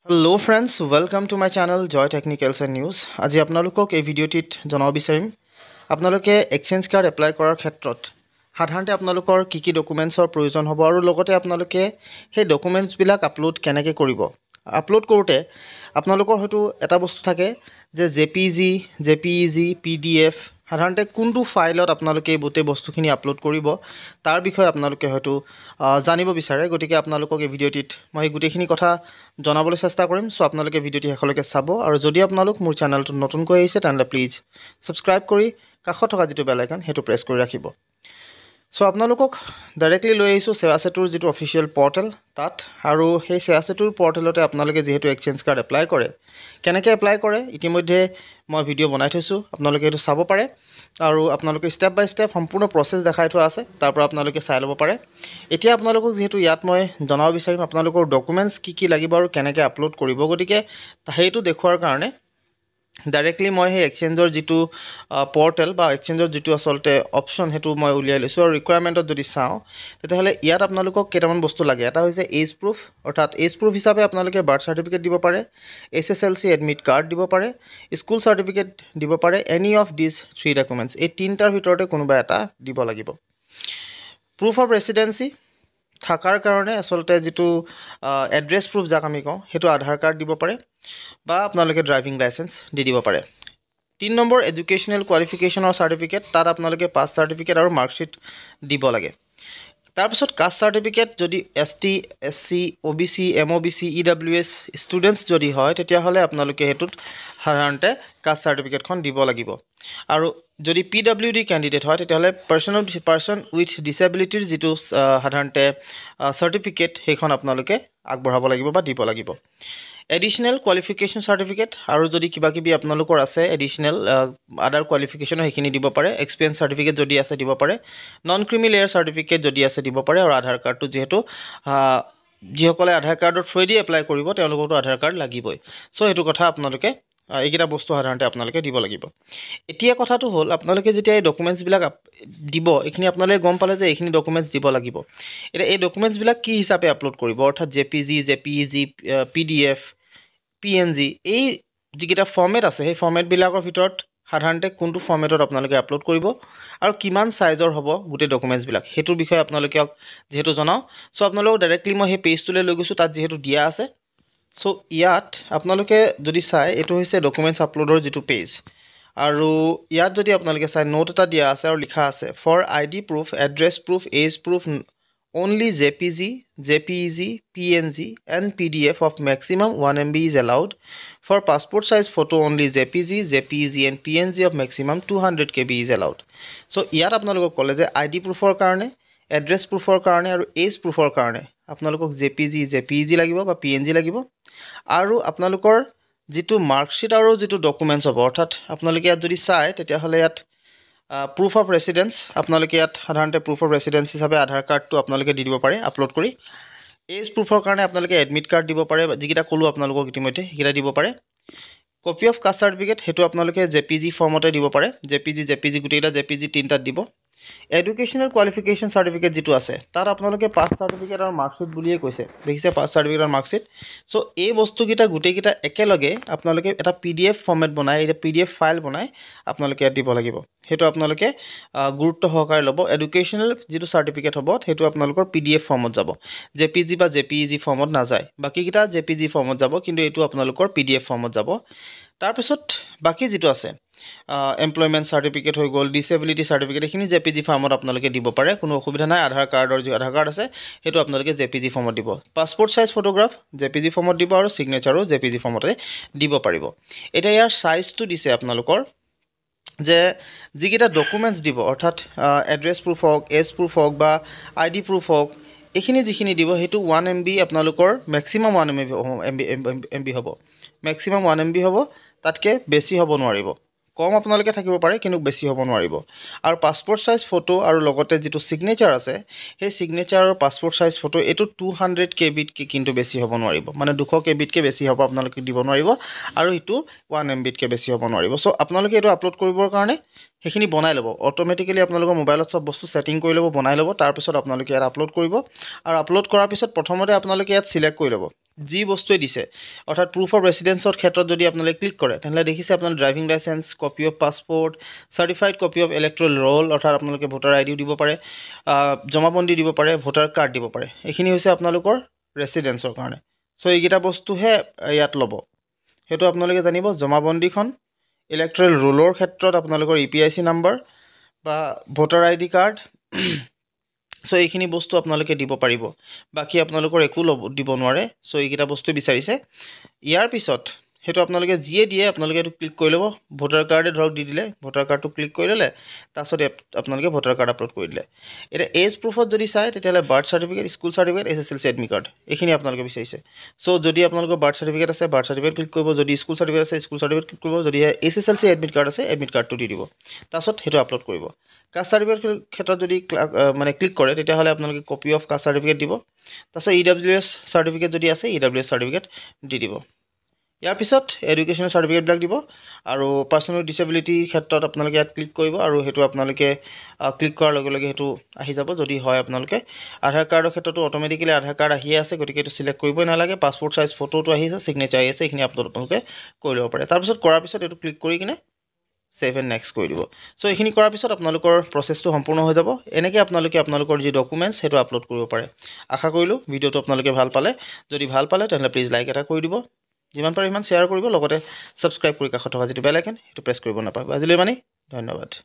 Hello friends, welcome to my channel Joy Technicals and News. আজি আপোনালোকক এই ভিডিঅ'টিত জনাব বিচাৰিম আপোনালোকে এক্সচেঞ্জ কাৰ্ড এপ্লাই কৰাৰ ক্ষেত্ৰত সাধাৰণতে আপোনালোকৰ কি ডকুমেন্টছৰ প্ৰয়োজন হ'ব আৰু লগতে আপোনালোকে সেই ডকুমেন্টছবিলাক আপলোড কেনেকৈ কৰিব আপলোড কৰোঁতে আপোনালোকৰ হয়তো এটা বস্তু থাকে যে JPEG PDF সাধাৰণতে কোনটো ফাইলত আপোনালোকে গোটেই বস্তুখিনি আপলোড কৰিব তাৰ বিষয়ে আপোনালোকে হয়তো জানিব বিচাৰে গতিকে আপোনালোকক এই ভিডিঅ'টিত মই গোটেইখিনি কথা জনাবলৈ চেষ্টা কৰিম সো আপোনালোকে ভিডিঅ'টি শেষলৈকে চাব আৰু যদি আপোনালোক মোৰ চেনেলটো নতুনকৈ আহিছে তেন্তে প্লিজ সাবস্ক্ৰাইব কৰি কাষত থকা যিটো বেল আইকন হেতু প্ৰেছ কৰি ৰাখিব সো আপোনালোকক ডাইৰেক্টলি লৈ আহিছো সেৱা সেতুৰ যিটো অফিচিয়েল পৰ্টেল তাত আৰু সেই সেৱা সেতুৰ পৰ্টেলতে আপোনালোকে যেহেতু এক্সচেঞ্জ কাৰ্ড এপ্লাই কৰে কেনেকৈ এপ্লাই কৰে ইতিমধ্যে মই ভিডিঅ' বনাই থৈছো আপোনালোকে এটো চাব পাৰে আৰু আপোনালোকে স্টেপ বাই স্টেপ সম্পূৰ্ণ প্ৰসেস দেখাই থোৱা আছে তাৰ পৰা আপোনালোকে চাই ল'ব পাৰে এতিয়া আপোনালোকক যেহেতু ইয়াত মই জনাব বিচাৰিম আপোনালোকৰ ডকুমেন্টছ কি লাগিব আৰু কেনেকৈ আপলোড কৰিব গতিকে সেইটো দেখুৱাৰ কাৰণে ডাইৰেক্টলি মই সেই এক্সচেঞ্জৰ যিটো পৰ্টেল বা এক্সচেঞ্জৰ যিটো আসলতে অপচন হেতু মই উলিয়াই লৈছো আৰু ৰিকোয়াৰমেন্টত যদি চাও তেতিয়াহলে ইয়াত আপোনালোকক কেইটামান বস্তু লাগে এটা হৈছে এজ প্ৰুফ অৰ্থাৎ এজ প্ৰুফ হিচাপে আপোনালোকে বাৰ্থ সাৰ্টিফিকেট দিব পাৰে SSLC এডমিট কাৰ্ড দিব পাৰে স্কুল সাৰ্টিফিকেট দিব পাৰে any of this three documents এই তিনটাৰ ভিতৰতে কোনোবা এটা দিব লাগিব প্ৰুফ অফ ৰেসিডেন্সি থাকাৰ কাৰণে আসলতে যেটো এড্ৰেছ প্ৰুফ যাক আমি কওঁ হেতু আধাৰ কাৰ্ড দিব পাৰে বা আপোনালোকে ড্ৰাইভিং লাইসেন্স দি দিব পাৰে 3 নম্বৰ এডুকেশনাল কোৱালিফিকেশনৰ সাৰ্টিফিকেট তাত আপোনালোকে পাছ সাৰ্টিফিকেট আৰু মাৰ্কশিট দিব লাগে তাৰ পিছত কাষ্ট সাৰ্টিফিকেট যদি ST SC OBC MOBC EWS students যদি হয় তেতিয়া হলে আপোনালোকে হেতুত সাধাৰণতে কাষ্ট সাৰ্টিফিকেটখন দিব লাগিব আৰু যদি PWD ক্যান্ডিডেট হয় তেতিয়া হলে পাৰসন উইথ ডিসেবিলিটিৰ যেটো সাধাৰণতে সাৰ্টিফিকেট হেখন আপোনালোকে আগবঢ়াব লাগিব বা দিব লাগিব এডিশনাল কোৱালিফিকেশন সাৰ্টিফিকেট আৰু যদি কিবাকিবি আপোনালোকৰ আছে এডিশনাল আদাৰ কোৱালিফিকেশনৰ হেখিনি দিব পাৰে এক্সপেৰিয়েন্স সাৰ্টিফিকেট যদি আছে দিব পাৰে নন ক্ৰিমি লেয়াৰ সাৰ্টিফিকেট যদি আছে দিব পাৰে আৰু আধাৰ কাৰ্ডটো যেহেতু যিসকলে আধাৰ কাৰ্ডৰ থ্ৰুদি এপ্লাই কৰিব তেওঁলোকৰটো আধাৰ কাৰ্ড লাগিবই সো হেতু কথা আপোনালোকে এইকেইটা বস্তু সাধাৰণতে আপোনালোকে দিব লাগিব এতিয়া কথাটো হ'ল আপোনালোকে যেতিয়া এই ডকুমেন্টছ বিলাক দিব এখিনি আপোনালোকে গম পালে যে এইখিনি ডকুমেন্টছ দিব লাগিব এটা এই ডকুমেন্টছ বিলাক কি হিচাপে আপলোড কৰিব অৰ্থাৎ JPEG PDF PNG এই যিকেইটা ফৰ্মেট আছে সেই ফৰ্মেট বিলাকৰ ভিতৰত সাধাৰণতে কোনটো ফৰ্মেটত আপোনালোকে আপলোড কৰিব আৰু কিমান সাইজৰ হ'ব গোটেই ডকুমেন্টছ বিলাক হেতুৰ বিষয়ে আপোনালোকে যেহেতু জনাও সো আপোনালোক ডাইৰেক্টলি মই সেই পেজটোলৈ লৈ গৈছো তাত যেহেতু দিয়া আছে সো ইয়াত আপোনালোকে যদি চাই এটো হৈছে ডকুমেন্টছ আপলোডৰ যেটো পেজ আৰু ইয়াত যদি আপোনালোকে চাই নোট এটা দিয়া আছে আৰু লিখা আছে for ID proof address proof age proof only JPEG PNG and PDF of maximum 1 MB is allowed for passport size photo only JPEG and PNG of maximum 200 KB is allowed so ইয়াত আপোনালোকক কলে যে ID proofৰ কাৰণে address proofৰ কাৰণে আৰু age proofৰ কাৰণে আপোনালোকক JPEG লাগিব বা PNG লাগিব আৰু আপোনালোকৰ যেটো মাৰ্কশিট আৰু যেটো ডকুমেন্টছ হ'ব অৰ্থাৎ আপোনালোকে ইয়াত যদি চাই তেতিয়া হলে ইয়াত proof of residence আপোনালোকে ইয়াত সাধাৰণতে proof of residence হিচাপে আধাৰ কাৰ্ডটো আপোনালোকে দি দিব পাৰে আপলোড কৰি এজ প্ৰুফৰ কাৰণে আপোনালোকে এডমিট কাৰ্ড দিব পাৰে যিকিটা কলো আপোনালোকক ইতিমধ্যে হিৰা দিব পাৰে কপি অফ কাষ্ট সাৰ্টিফিকেট হেতু আপোনালোকে JPG ফৰ্মতে দিব পাৰে JPG গুটেইটা JPG তিনটাত দিব এডুকেশনাল কোৱালিফিকেশন সাৰ্টিফিকেট যেটো আছে তাত আপোনালোকে পাছ সাৰ্টিফিকেট আৰু মাৰ্কশিট বুলিয়ে কৈছে দেখিছে পাছ সাৰ্টিফিকেট আৰু মাৰ্কশিট সো এই বস্তুকিটা গুটেইকিটা একেলগে আপোনালোকে এটা PDF ফৰ্মেট বনাই এটা PDF ফাইল বনাই আপোনালোকে দিব লাগিব হেতু আপোনালোকে গুৰুত্ব সহকাৰে লব এডুকেশনাল যেটো সাৰ্টিফিকেট হ'ব হেতু আপোনালোকৰ PDF ফৰ্মত যাব JPG বা JPEG ফৰ্মত না যায় বাকিকিটা JPG ফৰ্মত যাব কিন্তু এটো আপোনালোকৰ PDF ফৰ্মত যাব তাৰ পিছত বাকি যেটো আছে এমপ্লয়মেন্ট সাৰ্টিফিকেট হৈ গল ডিসেবিলিটি সাৰ্টিফিকেট এখিনি JPG ফৰ্মত আপোনালোকে দিব পাৰে কোনো অসুবিধা নাই আধাৰ কাৰ্ডৰ যে আধাৰ কাৰ্ড আছে হেতু আপোনালোকে JPG ফৰ্মত দিব পাসপোৰ্ট সাইজ ফটোগ্ৰাফ JPG ফৰ্মত দিব আৰু সিগনেচাৰো JPG ফৰ্মতে দিব পাৰিব এটা ইয়াৰ সাইজটো দিছে আপোনালোকৰ যে যিকিটা ডকুমেন্টছ দিব অৰ্থাৎ এড্ৰেছ প্ৰুফ হওক এজ প্ৰুফ হওক বা ID প্ৰুফ হওক এখিনি যিখিনি দিব হেতু 1 MB আপোনালোকৰ ম্যাক্সিমাম 1 MB হ'ব ম্যাক্সিমাম 1 MB হ'ব তাতকে বেছি হ'ব নোৱাৰিব কম আপোনালোকে থাকিব পাৰে কিন্তু বেছি হ'ব নোৱাৰিব আৰু পাসপোৰ্ট সাইজ ফটো আৰু লগতে যেটো সিগনেচাৰ আছে সেই সিগনেচাৰ আৰু পাসপোৰ্ট সাইজ ফটো এটো 200 KB কে কিন্তু বেছি হ'ব নোৱাৰিব মানে 200 KB কে বেছি হ'ব আপোনালোকে দিব নোৱাৰিব আৰু এটো 1 MB কে বেছি হ'ব নোৱাৰিব সো আপোনালোকে এটো আপলোড কৰিবৰ কাৰণে সেইখিনি বনাই ল'ব অটোমেটিক্যালি আপোনালোকৰ মোবাইলত সব বস্তু সেটিং কৰি ল'ব বনাই ল'ব তাৰপিছত আপোনালোকে ইয়াত আপলোড কৰিব আৰু আপলোড কৰাৰ পিছত প্ৰথমতে আপোনালোকে ইয়াত সিলেক্ট কৰি ল'ব যি বস্তুৱে দিছে অৰ্থাৎ প্ৰুফ অফ ৰেচিডেন্সৰ ক্ষেত্ৰত যদি আপোনালোকে ক্লিক কৰে তেনলে দেখিছে আপোনাৰ driving licence copy of passport certified copy of electoral roll অৰ্থাৎ আপোনালোকে ভোটাৰ আইডিও দিব পাৰে জমাবন্দী দিব পাৰে ভোটাৰ কাৰ্ড দিব পাৰে এইখিনি হৈছে আপোনালোকৰ ৰেচিডেন্সৰ কাৰণে সো এইকেইটা বস্তুহে ইয়াত ল'ব হেতু আপোনালোকে জানিব জমাবন্দীখন ইলেক্ট্ৰল ৰোলৰ ক্ষেত্ৰত আপোনালোকৰ EPIC নাম্বাৰ বা ভোটাৰ আইডি কাৰ্ড সো এইখিনি বস্তু আপোনালোকে দিব পাৰিব বাকি আপোনালোকৰ একো দিব নোৱাৰে সো এইকেইটা বস্তু বিচাৰিছে ইয়াৰ পিছত হেতু আপোনালোকে জিয়ে দিয়ে আপোনালোকে এটো ক্লিক কৰি ল'ব ভোটাৰ কাৰ্ডে ধৰক দি দিলে ভোটাৰ কাৰ্ডটো ক্লিক কৰি ল'লে তাৰপিছত আপোনালোকে ভোটাৰ কাৰ্ড আপলোড কৰি দিলে এটা এজ প্ৰুফত যদি চাই তেতিয়ালে birth certificate school certificate SSLC admit card এইখিনি আপোনালোকে বিচাৰিছে সো যদি আপোনালোকৰ বাৰ্থ সাৰ্টিফিকেট আছে বাৰ্থ সাৰ্টিফিকেট ক্লিক কৰিব যদি স্কুল সাৰ্টিফিকেট আছে স্কুল সাৰ্টিফিকেট ক্লিক কৰিব যদি SSLC এডমিট কাৰ্ড আছে এডমিট কাৰ্ডটো দি দিব তাৰপিছত হেতু আপলোড কৰিব কাষ্ট সাৰ্টিফিকেট ক্ষেত্ৰত যদি মানে ক্লিক কৰে তেতিয়াহলে আপোনালোকে কপি অফ কাষ্ট সাৰ্টিফিকেট দিব তাৰপিছত EWS সাৰ্টিফিকেট যদি আছে EWS সাৰ্টিফিকেট দি দিব ইয়াৰ পিছত এডুকেশন সাৰ্টিফিকেট ব্লক দিব আৰু পাৰ্সোনাল ডিসেবিলিটি ক্ষেত্ৰত আপোনালোকে ইয়াত ক্লিক কৰিব আৰু হেতু আপোনালোকে ক্লিক কৰাৰ লগে লগে হেতু আহি যাব যদি হয় আপোনালোকে আধাৰ কাৰ্ডৰ ক্ষেত্ৰটো অটোমেটিক্যালি আধাৰ কাৰ্ড আহি আছে গতিকে এটো সিলেক্ট কৰিবই নালাগে পাছপোৰ্ট সাইজ ফটোটো আহি আছে সিগনেচাৰ আহি আছে এইখিনি আপলোড আপোনালোকে কৰি ল'ব পাৰে তাৰপিছত কৰাৰ পিছত এটো ক্লিক কৰি কিনে সেভ এণ্ড নেক্সট কৰি দিব সো এইখিনি কৰাৰ পিছত আপোনালোকৰ প্ৰসেসটো সম্পূৰ্ণ হৈ যাব এনেকৈ আপোনালোকে আপোনালোকৰ যি ডকুমেন্টছ হেতু আপলোড কৰিব পাৰে আশা কৰিলো ভিডিওটো আপোনালোকে ভাল পালে যদি ভাল পালে তেনলে প্লিজ লাইক এটা কৰি দিব যিমান পাৰে ইমান শেয়াৰ কৰিব লগতে সাবস্ক্ৰাইব কৰি কাষত থকা যিটো বেল আইকন হেতু প্ৰেছ কৰিব নাপাব আজিলৈ মানে ধন্যবাদ